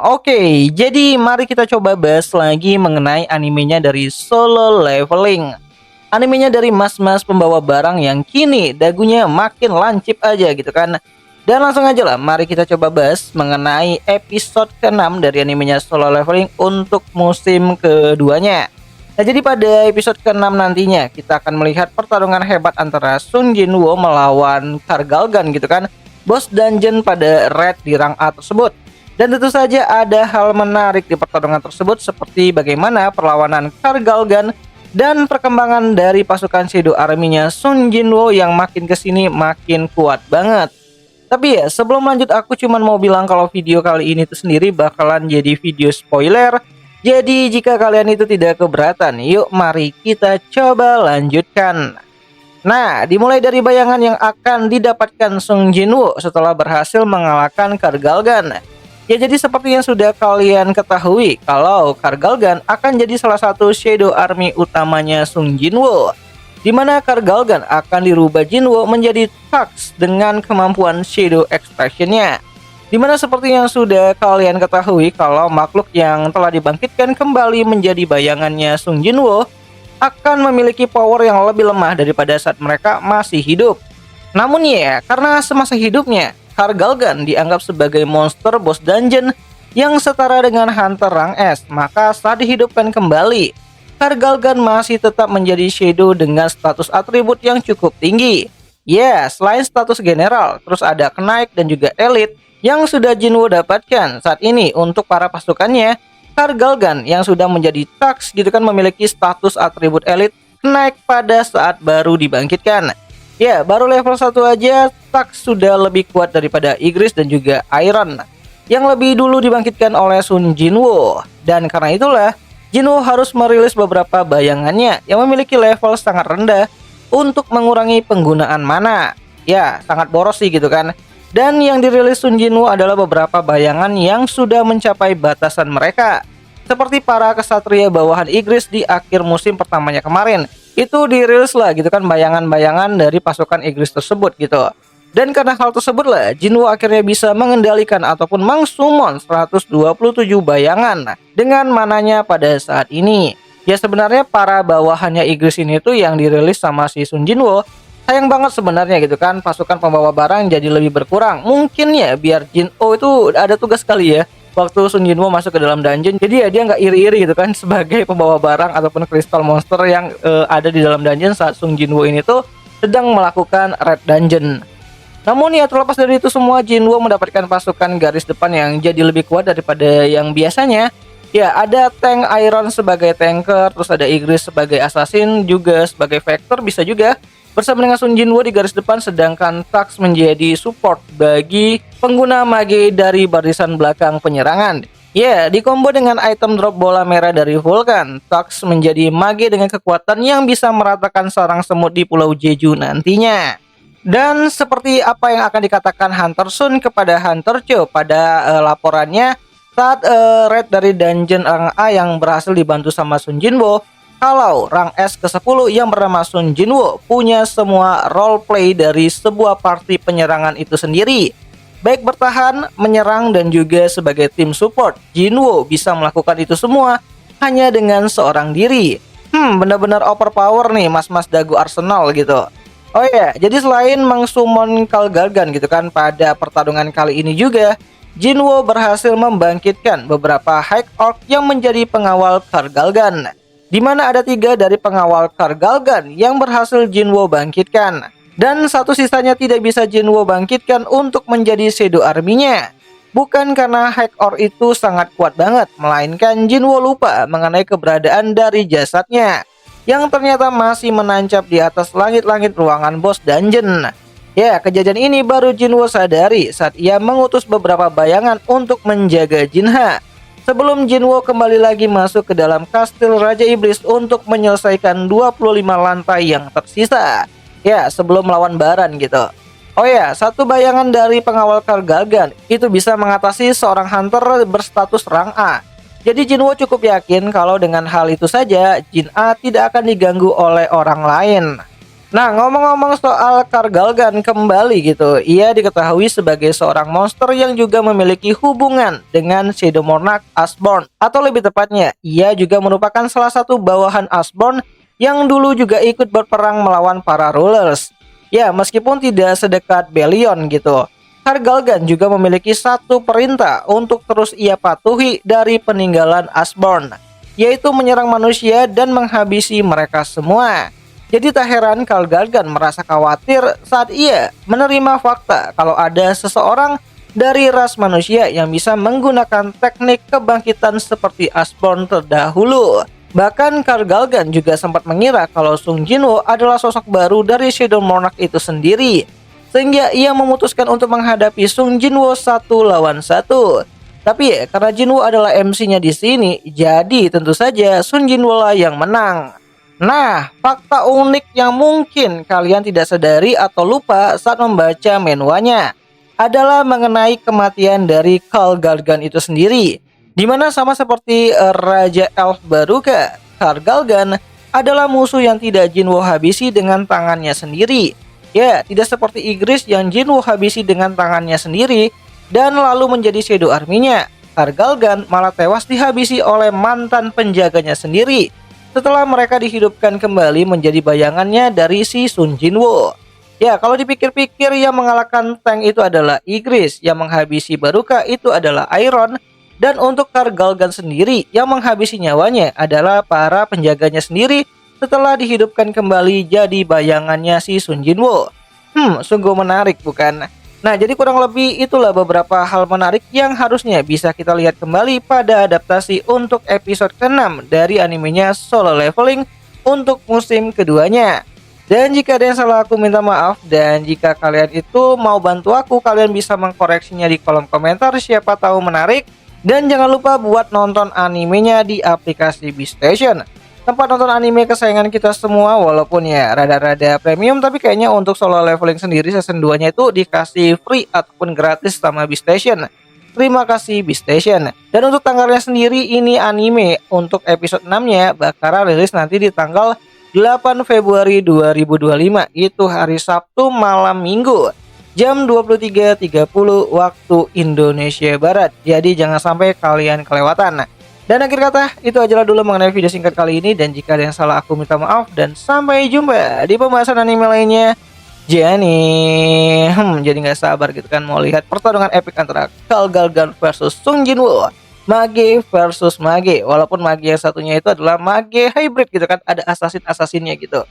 Oke, jadi mari kita coba bahas lagi mengenai animenya dari Solo Leveling. Animenya dari mas-mas pembawa barang yang kini dagunya makin lancip aja gitu kan. Dan langsung aja lah, mari kita coba bahas mengenai episode ke-6 dari animenya Solo Leveling untuk musim keduanya. Nah, jadi pada episode ke-6 nantinya kita akan melihat pertarungan hebat antara Sun Jinwoo melawan Kargalgan gitu kan. Bos dungeon pada red di rang A tersebut. Dan tentu saja ada hal menarik di pertarungan tersebut seperti bagaimana perlawanan Kargalgan dan perkembangan dari pasukan Shadow Army-nya Sun Jinwoo yang makin kesini makin kuat banget. Tapi ya sebelum lanjut aku cuman mau bilang kalau video kali ini tuh sendiri bakalan jadi video spoiler. Jadi jika kalian itu tidak keberatan, yuk mari kita coba lanjutkan. Nah, dimulai dari bayangan yang akan didapatkan Sun Jinwoo setelah berhasil mengalahkan Kargalgan. Ya, jadi seperti yang sudah kalian ketahui kalau Kargalgan akan jadi salah satu Shadow Army utamanya Sun Jinwoo, di mana Kargalgan akan dirubah Jinwoo menjadi Thugs dengan kemampuan Shadow Expression-nya. Dimana seperti yang sudah kalian ketahui kalau makhluk yang telah dibangkitkan kembali menjadi bayangannya Sun Jinwoo akan memiliki power yang lebih lemah daripada saat mereka masih hidup. Namun ya, karena semasa hidupnya Kargalgan dianggap sebagai monster bos dungeon yang setara dengan Hunter Rang S, maka saat dihidupkan kembali, Kargalgan masih tetap menjadi Shadow dengan status atribut yang cukup tinggi. Ya, selain status general, terus ada Knight dan juga Elite yang sudah Jinwoo dapatkan saat ini untuk para pasukannya. Kargalgan yang sudah menjadi Thugs gitu kan memiliki status atribut Elite Knight pada saat baru dibangkitkan. Ya, baru level 1 aja Thugs sudah lebih kuat daripada Igris dan juga Iron yang lebih dulu dibangkitkan oleh Sun Jinwoo. Dan karena itulah Jinwoo harus merilis beberapa bayangannya yang memiliki level sangat rendah untuk mengurangi penggunaan mana. Ya, sangat boros sih gitu kan. Dan yang dirilis Sun Jinwoo adalah beberapa bayangan yang sudah mencapai batasan mereka, seperti para kesatria bawahan Igris di akhir musim pertamanya kemarin. Itu dirilis lah gitu kan bayangan-bayangan dari pasukan Igris tersebut gitu. Dan karena hal tersebut lah Jinwoo akhirnya bisa mengendalikan ataupun mengsummon 127 bayangan dengan mananya pada saat ini. Ya sebenarnya para bawahannya Igris ini tuh yang dirilis sama si Sun Jinwoo sayang banget sebenarnya gitu kan, pasukan pembawa barang jadi lebih berkurang. Mungkin ya biar Jinwoo itu ada tugas kali ya waktu Sun Jinwoo masuk ke dalam dungeon, jadi ya dia nggak iri-iri gitu kan sebagai pembawa barang ataupun kristal monster yang ada di dalam dungeon saat Sun Jinwoo ini tuh sedang melakukan red dungeon. Namun ya terlepas dari itu semua, Jinwoo mendapatkan pasukan garis depan yang jadi lebih kuat daripada yang biasanya. Ya ada tank Iron sebagai tanker, terus ada Igris sebagai assassin, juga sebagai vector bisa juga bersama dengan Sun Jinwoo di garis depan, sedangkan Thugs menjadi support bagi pengguna mage dari barisan belakang penyerangan. Ya, dikombo dengan item drop bola merah dari Vulcan, Thugs menjadi mage dengan kekuatan yang bisa meratakan sarang semut di Pulau Jeju nantinya. Dan seperti apa yang akan dikatakan Hunter Sun kepada Hunter Cho pada laporannya saat raid dari dungeon rang A yang berhasil dibantu sama Sun Jinwoo, kalau rang S ke-10 yang bernama Sun Jinwoo punya semua roleplay dari sebuah party penyerangan itu sendiri. Baik bertahan, menyerang, dan juga sebagai tim support, Jinwoo bisa melakukan itu semua hanya dengan seorang diri. Benar-benar overpower nih mas-mas dagu Arsenal gitu. Oh ya, jadi selain mengsummon Kargalgan gitu kan pada pertarungan kali ini juga, Jinwoo berhasil membangkitkan beberapa High Orc yang menjadi pengawal Kargalgan, di mana ada 3 dari pengawal Kargalgan yang berhasil Jinwoo bangkitkan, dan satu sisanya tidak bisa Jinwoo bangkitkan untuk menjadi Shadow Army-nya. Bukan karena High Orc itu sangat kuat banget, melainkan Jinwoo lupa mengenai keberadaan dari jasadnya yang ternyata masih menancap di atas langit-langit ruangan bos dungeon. Ya, kejadian ini baru Jinwoo sadari saat ia mengutus beberapa bayangan untuk menjaga Jinha, sebelum Jinwoo kembali lagi masuk ke dalam kastil Raja Iblis untuk menyelesaikan 25 lantai yang tersisa. Ya, sebelum melawan Baran gitu. Oh ya, satu bayangan dari pengawal Kargalgan itu bisa mengatasi seorang hunter berstatus rang A. Jadi Jinwoo cukup yakin kalau dengan hal itu saja Jin A tidak akan diganggu oleh orang lain. Nah, ngomong-ngomong soal Karl Galgan kembali gitu, ia diketahui sebagai seorang monster yang juga memiliki hubungan dengan Shadow Monarch Asborn. Atau lebih tepatnya, ia juga merupakan salah satu bawahan Asborn yang dulu juga ikut berperang melawan para rulers. Ya, meskipun tidak sedekat Belion gitu. Karl Galgan juga memiliki satu perintah untuk terus ia patuhi dari peninggalan Asborn, yaitu menyerang manusia dan menghabisi mereka semua. Jadi tak heran Karl Galgan merasa khawatir saat ia menerima fakta kalau ada seseorang dari ras manusia yang bisa menggunakan teknik kebangkitan seperti Asborn terdahulu. Bahkan Karl Galgan juga sempat mengira kalau Sung Jinwoo adalah sosok baru dari Shadow Monarch itu sendiri. Sehingga ia memutuskan untuk menghadapi Sung Jinwoo satu lawan satu. Tapi ya, karena Jinwoo adalah MC-nya di sini, jadi tentu saja Sung Jinwoo lah yang menang. Nah, fakta unik yang mungkin kalian tidak sadari atau lupa saat membaca menuanya adalah mengenai kematian dari Karl Galgan itu sendiri. Dimana sama seperti Raja Elf Baruka, Karl Galgan adalah musuh yang tidak Jinwoo habisi dengan tangannya sendiri. Ya, tidak seperti Igris yang Jinwoo habisi dengan tangannya sendiri dan lalu menjadi Shadow Army-nya. Karl Galgan malah tewas dihabisi oleh mantan penjaganya sendiri setelah mereka dihidupkan kembali menjadi bayangannya dari si Sun Jinwoo. Ya, kalau dipikir-pikir yang mengalahkan tank itu adalah Igris, yang menghabisi Baruka itu adalah Iron, dan untuk Karl Galgan sendiri yang menghabisi nyawanya adalah para penjaganya sendiri setelah dihidupkan kembali jadi bayangannya si Sun Jinwoo. Sungguh menarik bukan? Nah, jadi kurang lebih itulah beberapa hal menarik yang harusnya bisa kita lihat kembali pada adaptasi untuk episode ke-6 dari animenya Solo Leveling untuk musim keduanya. Dan jika ada yang salah aku minta maaf, dan jika kalian itu mau bantu aku, kalian bisa mengkoreksinya di kolom komentar, siapa tahu menarik. Dan jangan lupa buat nonton animenya di aplikasi Beastation, tempat nonton anime kesayangan kita semua, walaupun ya rada-rada premium, tapi kayaknya untuk Solo Leveling sendiri season 2 nya itu dikasih free ataupun gratis sama Beastation. Terima kasih Beastation. Dan untuk tanggalnya sendiri, ini anime untuk episode 6 nya bakal rilis nanti di tanggal 8 Februari 2025, itu hari Sabtu malam minggu jam 23.30 waktu Indonesia Barat. Jadi jangan sampai kalian kelewatan. Dan akhir kata, itu ajalah dulu mengenai video singkat kali ini. Dan jika ada yang salah aku minta maaf. Dan sampai jumpa di pembahasan anime lainnya. Jadi nggak sabar gitu kan mau lihat pertarungan epic antara Karl Galgan versus Sung Jinwoo, Mage versus Mage. Walaupun Mage yang satunya itu adalah Mage hybrid gitu kan, ada assassin-assassinnya gitu.